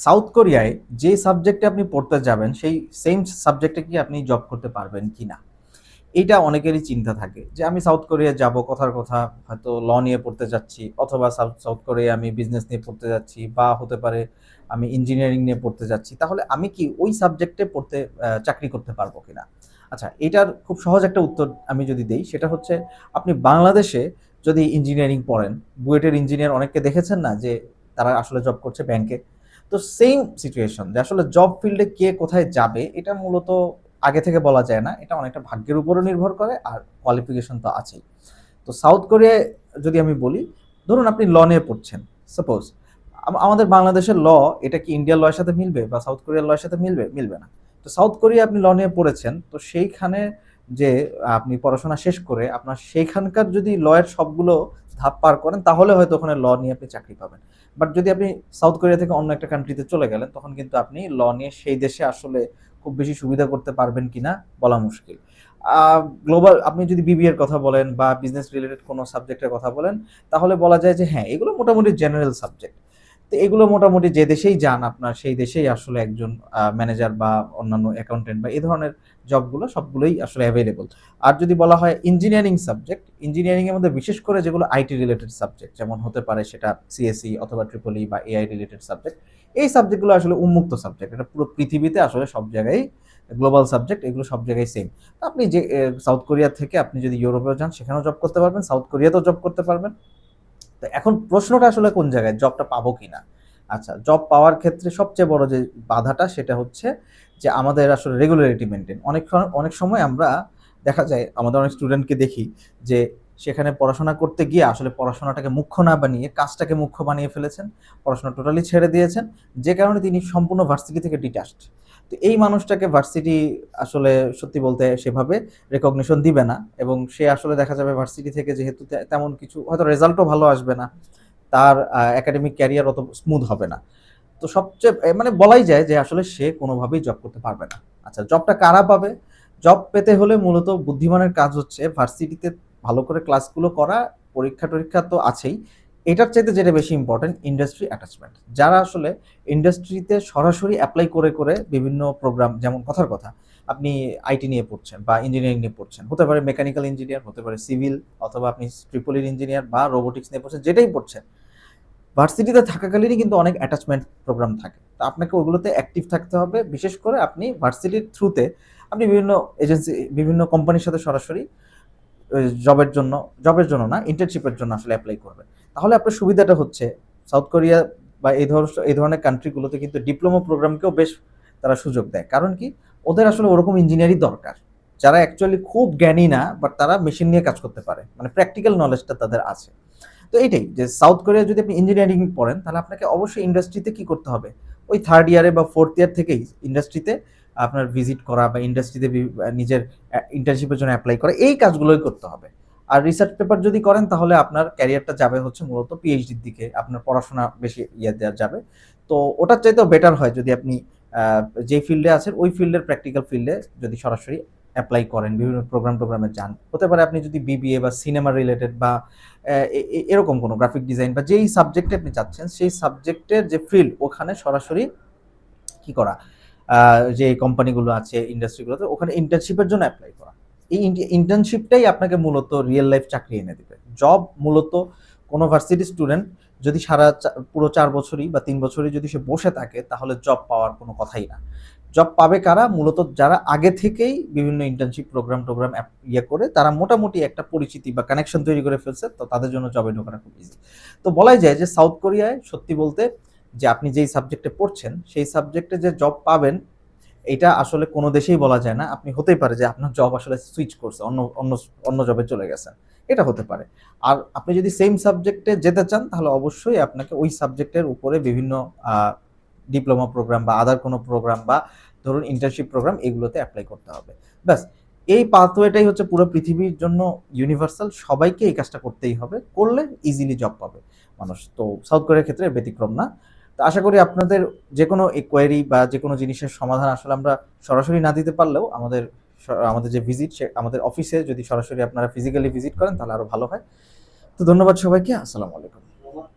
South কোরিয়ায় যে সাবজেক্টে আপনি পড়তে যাবেন সেই সেম সাবজেক্টে কি আপনি জব করতে পারবেন কিনা, এইটা অনেকেরই চিন্তা থাকে যে আমি সাউথ কোরিয়া যাব, কথার কথা হয়তো ল নিয়ে পড়তে যাচ্ছি, অথবা সাউথ সাউথ কোরিয়া আমি বিজনেস নিয়ে পড়তে যাচ্ছি, বা হতে পারে আমি ইঞ্জিনিয়ারিং নিয়ে পড়তে যাচ্ছি, তাহলে আমি কি ওই সাবজেক্টে পড়তে চাকরি করতে পারবো কিনা। আচ্ছা, এটার খুব সহজ একটা উত্তর আমি যদি দেই, সেটা হচ্ছে আপনি বাংলাদেশে যদি ইঞ্জিনিয়ারিং পড়েন, বুয়েটের ইঞ্জিনিয়ার অনেককে দেখেছেন না যে তারা আসলে জব করছে ব্যাংকে। তো সেম সিচুয়েশন, যে আসলে জব ফিল্ডে কে কোথায় যাবে এটা মূলত আগে থেকে বলা যায় না, এটা অনেকটা ভাগ্যের উপরও নির্ভর করে, আর কোয়ালিফিকেশন তো আছেই। তো সাউথ কোরিয়ায় যদি আমি বলি, ধরুন আপনি ল নিয়ে পড়ছেন, সাপোজ আমাদের বাংলাদেশের ল, এটা কি ইন্ডিয়ার লয়ের সাথে মিলবে বা সাউথ কোরিয়ার লয়ের সাথে মিলবে? মিলবে না। তো সাউথ কোরিয়া আপনি ল নিয়ে পড়েছেন, তো সেইখানে যে আপনি পড়াশোনা শেষ করে আপনার সেইখানকার যদি লয়ের সবগুলো ধাপ পার করেন, তাহলে হয়তো ওখানে ল নিয়ে আপনি চাকরি পাবেন। বাট যদি আপনি সাউথ কোরিয়া থেকে অন্য একটা কান্ট্রিতে চলে গেলেন, তখন কিন্তু আপনি ল নিয়ে সেই দেশে আসলে খুব বেশি সুবিধা করতে পারবেন কিনা বলা মুশকিল। গ্লোবাল আপনি যদি বিবিএর কথা বলেন বা বিজনেস রিলেটেড কোনো সাবজেক্টের কথা বলেন, তাহলে বলা যায় যে হ্যাঁ, এগুলো মোটামুটি জেনারেল সাবজেক্ট। তো এগুলো মোটামুটি যে দেশেই যান আপনার, সেই দেশেই আসলে একজন ম্যানেজার বা অন্যান্য অ্যাকাউন্টেন্ট বা এই ধরনের জবগুলো সবগুলোই আসলে অ্যাভেলেবল। আর যদি বলা হয় ইঞ্জিনিয়ারিং সাবজেক্ট, ইঞ্জিনিয়ারিং এর মধ্যে বিশেষ করে যেগুলো আইটি রিলেটেড সাবজেক্ট, যেমন হতে পারে সেটা সিএসই অথবা ট্রিপল ই বা এআই রিলেটেড সাবজেক্ট, এই সাবজেক্টগুলো আসলে উন্মুক্ত সাবজেক্ট। এটা পুরো পৃথিবীতে আসলে সব জায়গায় গ্লোবাল সাবজেক্ট, এগুলো সব জায়গায় সেম। আপনি যে সাউথ কোরিয়া থেকে আপনি যদি ইউরোপেও যান, সেখানেও জব করতে পারবেন, সাউথ কোরিয়াতেও জব করতে পারবেন। তো এখন প্রশ্নটা আসলে কোন জায়গায়, জবটা পাবো কিনা। আচ্ছা, জব পাওয়ার ক্ষেত্রে সবচেয়ে বড় যে বাধাটা, সেটা হচ্ছে যে আমাদের আসলে রেগুলারিটি মেনটেন। অনেক সময় আমরা দেখা যায় আমাদের অনেক স্টুডেন্টকে দেখি যে সেখানে পড়াশোনা করতে গিয়ে আসলে পড়াশোনাটাকে মুখ্য না বানিয়ে কাজটাকে মুখ্য বানিয়ে ফেলেছেন, পড়াশোনা টোটালি ছেড়ে দিয়েছেন, যে কারণে তিনি সম্পূর্ণ ভার্সিটি থেকে ডিটাচড। তো এই মানুষটাকে ভার্সিটি আসলে সত্যি বলতে সেভাবে রেকগনিশন দিবে না, এবং সে আসলে দেখা যাবে ভার্সিটি থেকে যেহেতু তেমন কিছু হয়তো রেজাল্টও ভালো আসবে না, তার একাডেমিক ক্যারিয়ার অত স্মুথ হবে না। তো সবচেয়ে মানে বলাই যায় যে আসলে সে কোনোভাবেই জব করতে পারবে না। আচ্ছা, জবটা কারা পাবে? জব পেতে হলে মূলত বুদ্ধিমানের কাজ হচ্ছে ভার্সিটিতে ভালো করে ক্লাসগুলো করা, পরীক্ষা-টরীক্ষা তো আছেই। এটার চাইতে যেটা বেশি ইম্পোর্টেন্ট, ইন্ডাস্ট্রি অ্যাটাচমেন্ট। যারা আসলে ইন্ডাস্ট্রিতে সরাসরি এপ্লাই করে বিভিন্ন প্রোগ্রাম, যেমন কথার কথা আপনি আইটি নিয়ে পড়ছেন বা ইঞ্জিনিয়ারিং নিয়ে পড়ছেন, হতে পারে মেকানিক্যাল ইঞ্জিনিয়ার, হতে পারে সিভিল, অথবা আপনি ট্রিপল ই ইঞ্জিনিয়ার বা রোবোটিক্স নিয়ে পড়ছেন, যেটাই পড়ছেন, ভার্সিটিতে থাকাকালীনই কিন্তু অনেক অ্যাটাচমেন্ট প্রোগ্রাম থাকে। তো আপনাকে ওগুলোতে অ্যাক্টিভ থাকতে হবে। বিশেষ করে আপনি ভার্সিটির থ্রুতে আপনি বিভিন্ন এজেন্সি, বিভিন্ন কোম্পানির সাথে সরাসরি জবের জন্য না, ইন্টার্নশিপের জন্য আসলে এপ্লাই করবেন। তাহলে আপনার সুবিধাটা হচ্ছে সাউথ কোরিয়া বা এই ধরনের কান্ট্রিগুলোতে কিন্তু ডিপ্লোমা প্রোগ্রামকেও বেশ তারা সুযোগ দেয়। কারণ কি? ওদের আসলে ওরকম ইঞ্জিনিয়ারই দরকার। যারা অ্যাকচুয়ালি খুব জ্ঞানী না, বাট তারা মেশিন নিয়ে কাজ করতে পারে। মানে প্র্যাকটিক্যাল নলেজটা তাদের আছে। তো এইটাই যে সাউথ কোরিয়া যদি আপনি ইঞ্জিনিয়ারিং পড়েন, তাহলে আপনাকে অবশ্যই ইন্ডাস্ট্রিতে কি করতে হবে, ওই থার্ড ইয়ারে বা ফোর্থ ইয়ার থেকেই ইন্ডাস্ট্রিতে আপনার ভিজিট করা বা ইন্ডাস্ট্রিতে নিজের ইন্টার্নশিপের জন্য অ্যাপ্লাই করা, এই কাজগুলোই করতে হবে। আর রিসার্চ পেপার যদি করেন, তাহলে আপনার ক্যারিয়ারটা যাবে হচ্ছে মূলত পিএইচডির দিকে, আপনার পড়াশোনা বেশি ইয়ে দেওয়া যাবে। তো ওটার চাইতেও বেটার হয় যদি আপনি যে ফিল্ডে আছেন ওই ফিল্ডের প্র্যাকটিক্যাল ফিল্ডে যদি সরাসরি অ্যাপ্লাই করেন, বিভিন্ন প্রোগ্রামে যান। হতে পারে আপনি যদি বিবিএ বা সিনেমা রিলেটেড বা এরকম কোনো গ্রাফিক ডিজাইন বা যেই সাবজেক্টে আপনি চাচ্ছেন, সেই সাবজেক্টের যে ফিল্ড, ওখানে সরাসরি কি করা, যে কোম্পানিগুলো আছে ইন্ডাস্ট্রিগুলোতে, ওখানে ইন্টার্নশিপের জন্য অ্যাপ্লাই করা। এই ইন্টার্নশিপটাই আপনাকে মূলত রিয়েল লাইফ চাকরি এনে দিবে। জব মূলত কোনো ভার্সিটি স্টুডেন্ট যদি পুরো ৪ বছরই বা ৩ বছরই যদি সে বসে থাকে, তাহলে জব পাওয়ার কোনো কথাই না। জব পাবে কারা? মূলত যারা আগে থেকেই বিভিন্ন ইন্টার্নশিপ প্রোগ্রাম ইয়ে করে তারা মোটামুটি একটা পরিচিতি বা কানেকশন তৈরি করে ফেলছে, তো তাদের জন্য জবে ঢোকাটা খুব ইজি। তো বলাই যায় যে সাউথ কোরিয়ায় সত্যি বলতে, যে আপনি যেই সাবজেক্টে পড়ছেন সেই সাবজেক্টে যে জব পাবেন, এটা আসলে কোনো দেশেই বলা যায় না। আপনি হতেই পারে যে আপনার জব আসলে সুইচ করছে, অন্য অন্য অন্য জবে চলে গেছেন, এটা হতে পারে। আর আপনি যদি সেম সাবজেক্টে যেতে চান, তাহলে অবশ্যই আপনাকে ওই সাবজেক্টের উপরে বিভিন্ন ডিপ্লোমা প্রোগ্রাম বা আদার কোনো প্রোগ্রাম বা ধরুন ইন্টার্নশিপ প্রোগ্রাম, এগুলোতে অ্যাপ্লাই করতে হবে। ব্যাস, এই পাথওয়েটাই হচ্ছে পুরো পৃথিবীর জন্য ইউনিভার্সাল। সবাইকে এই কাজটা করতেই হবে, করলে ইজিলি জব পাবে মানুষ। তো সাউথ কোরিয়ার ক্ষেত্রে ব্যতিক্রম না। তো আশা করি আপনাদের যে কোনো কোয়েরি বা যে কোনো জিনিসের সমাধান আসলে আমরা সরাসরি না দিতে পারলেও, আমাদের যে ভিজিট, আমাদের অফিসে যদি সরাসরি আপনারা ফিজিক্যালি ভিজিট করেন, তাহলে আরো ভালো হয়। তো ধন্যবাদ সবাইকে। আসসালামু আলাইকুম।